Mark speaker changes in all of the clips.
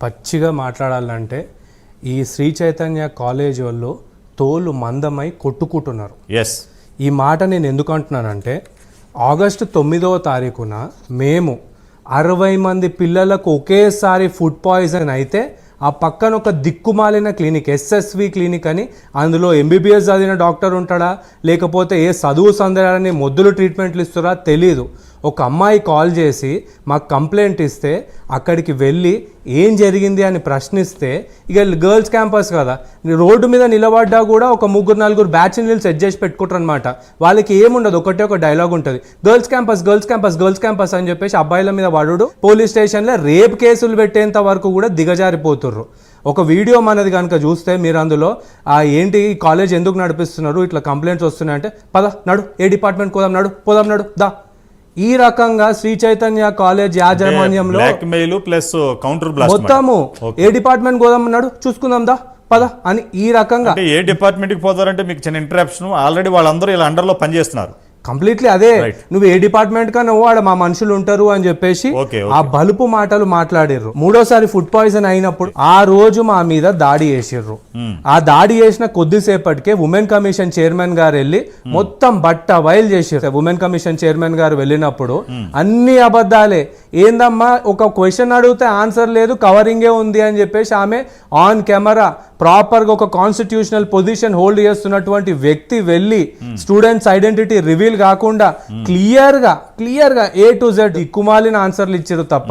Speaker 1: పచ్చిగా మాట్లాడాలంటే ఈ శ్రీ చైతన్య కాలేజ్ వాళ్ళు తోలు మందమై కొట్టుకుంటున్నారు.
Speaker 2: ఎస్,
Speaker 1: ఈ మాట నేను ఎందుకు అంటున్నానంటే ఆగస్టు 9వ తారీఖున మేము 60 మంది పిల్లలకు ఒకేసారి ఫుడ్ పాయిజన్ అయితే ఆ పక్కన ఒక దిక్కుమాలిన క్లినిక్ ఎస్ఎస్వి క్లినిక్ అని, అందులో ఎంబీబీఎస్ చదివిన డాక్టర్ ఉంటాడా లేకపోతే ఏ చదువు సందర్భాన్ని మొద్దులు ట్రీట్మెంట్లు ఇస్తారా తెలీదు. ఒక అమ్మాయి కాల్ చేసి మాకు కంప్లైంట్ ఇస్తే అక్కడికి వెళ్ళి ఏం జరిగింది అని ప్రశ్నిస్తే, ఇక గర్ల్స్ క్యాంపస్ కదా, రోడ్డు మీద నిలబడ్డా కూడా ఒక 3-4 బ్యాచ్ నీళ్ళు సెట్ చేసి పెట్టుకుంటారు అనమాట. వాళ్ళకి ఏముండదు, ఒకటే ఒక డైలాగ్ ఉంటుంది, girls campus girls campus girls campus అని చెప్పేసి అబ్బాయిల మీద పడుడు. పోలీస్ స్టేషన్లో రేప్ కేసులు పెట్టేంత వరకు కూడా దిగజారిపోతుర్రు. ఒక వీడియో మనది కనుక చూస్తే మీరు అందులో ఏంటి ఈ కాలేజ్ ఎందుకు నడిపిస్తున్నారు, ఇట్లా కంప్లైంట్స్ వస్తున్నాయంటే పద నడు ఏ డిపార్ట్మెంట్ పోదాం నడు దా. ఈ రకంగా శ్రీ చైతన్య కాలేజ్ యాజమాన్యంలో మొత్తము ఏ డిపార్ట్మెంట్ పోదాం అన్నాడు చూసుకుందాం దా పద అని ఈ రకంగా.
Speaker 2: ఏ డిపార్ట్మెంట్ కి పోతారంటే మీకు చిన్న ఇంటరాప్షన్, ఆల్రెడీ వాళ్ళందరూ ఇలా అండర్ లో పనిచేస్తున్నారు.
Speaker 1: కంప్లీట్లీ అదే, నువ్వు ఏ డిపార్ట్మెంట్ కా నువ్వు ఆడ మా మనుషులు ఉంటారు అని చెప్పేసి ఆ బలుపు మాటలు మాట్లాడిర్రు. 3వసారి ఫుడ్ పాయిజన్ అయినప్పుడు ఆ రోజు మా మీద దాడి చేసిర్రు. ఆ దాడి చేసిన కొద్దిసేపటికే ఉమెన్ కమిషన్ చైర్మన్ గారు వెళ్ళి మొత్తం బట్ట బయలు చేసారు. ఉమెన్ కమిషన్ చైర్మన్ గారు వెళ్ళినప్పుడు అన్ని అబద్ధాలే, ఏందమ్మా ఒక క్వశ్చన్ అడిగితే ఆన్సర్ లేదు కవరింగే ఉంది అని చెప్పేసి ఆమె ఆన్ కెమెరా ప్రాపర్ గా ఒక కాన్స్టిట్యూషనల్ పొజిషన్ హోల్డ్ చేస్తున్నటువంటి వ్యక్తి వెళ్ళి స్టూడెంట్స్ ఐడెంటిటీ రివీల్ కాకుండా క్లియర్ గా A to Z కుమాలిన ఆన్సర్లు ఇచ్చారు తప్ప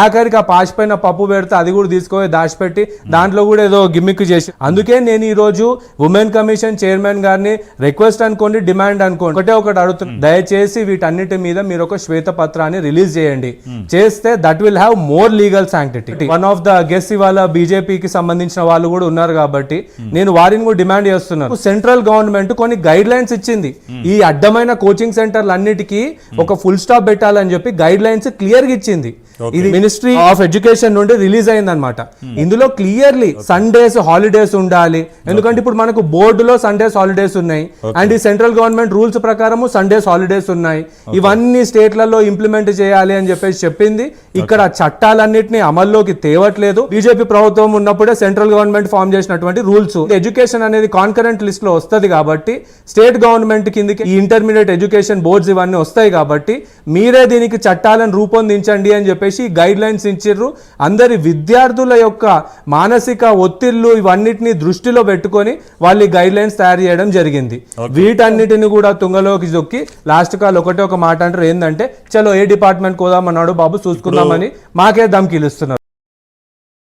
Speaker 1: ఆఖరికి ఆ పాసిపోయిన పప్పు పెడితే అది కూడా తీసుకొని దాచిపెట్టి దాంట్లో కూడా ఏదో గిమ్మిక్ చేసి. అందుకే నేను ఈ రోజు ఉమెన్ కమిషన్ చైర్మన్ గారిని రిక్వెస్ట్ అనుకోండి, డిమాండ్ అనుకోండి, ఒకటి అడుగుతున్నాను, దయచేసి వీటన్నిటి మీద మీరు ఒక శ్వేత పత్రాన్ని రిలీజ్ చేయండి. చేస్తే that will have more legal sanctity. One of the guest ఇవాళ బీజేపీకి సంబంధించిన వాళ్ళు కూడా ఉన్నారు కాబట్టి నేను వారిని కూడా డిమాండ్ చేస్తున్నాను. సెంట్రల్ గవర్నమెంట్ కొన్ని గైడ్ లైన్స్ ఇచ్చింది, ఈ అడ్డమైన కోచింగ్ సెంటర్లు అన్నిటికీ ఒక ఫుల్ స్టాప్ పెట్టాలని చెప్పి గైడ్ లైన్స్ క్లియర్ గా ఇచ్చింది. ఇది మినిస్ట్రీ ఆఫ్ ఎడ్యుకేషన్ నుండి రిలీజ్ అయింది అనమాట. ఇందులో క్లియర్లీ సండేస్ హాలిడేస్ ఉండాలి, ఎందుకంటే ఇప్పుడు మనకు బోర్డులో సండేస్ హాలిడేస్ ఉన్నాయి అండ్ ఈ సెంట్రల్ గవర్నమెంట్ రూల్స్ ప్రకారం సండేస్ హాలిడేస్ ఉన్నాయి. ఇవన్నీ స్టేట్లలో ఇంప్లిమెంట్ చేయాలి అని చెప్పేసి చెప్పింది. ఇక్కడ చట్టాలన్నింటినీ అమల్లోకి తేవట్లేదు. బీజేపీ ప్రభుత్వం ఉన్నప్పుడే సెంట్రల్ గవర్నమెంట్ ఫామ్ చేసినటువంటి రూల్స్. ఎడ్యుకేషన్ అనేది కాన్కరెంట్ లిస్ట్ లో వస్తుంది కాబట్టి స్టేట్ గవర్నమెంట్ కిందకి ఈ ఇంటర్మీడియట్ ఎడ్యుకేషన్ బోర్డ్స్ ఇవన్నీ వస్తాయి కాబట్టి మీరే దీనికి చట్టాలను రూపొందించండి అని చెప్పేసి గైడ్ లైన్స్ ఇచ్చిర్రు. అందరి విద్యార్థుల యొక్క మానసిక ఒత్తిళ్లు ఇవన్నిటిని దృష్టిలో పెట్టుకొని వాళ్ళు గైడ్ లైన్స్ తయారు చేయడం జరిగింది. వీటన్నిటిని కూడా తుంగలోకి దొక్కి లాస్ట్ కాల్ ఒకటే ఒక మాట అంటారు, ఏంటంటే చలో ఏ డిపార్ట్మెంట్ కోదామన్నాడు బాబు చూసుకుందామని మాకే దమ్కిలుస్తున్నారు.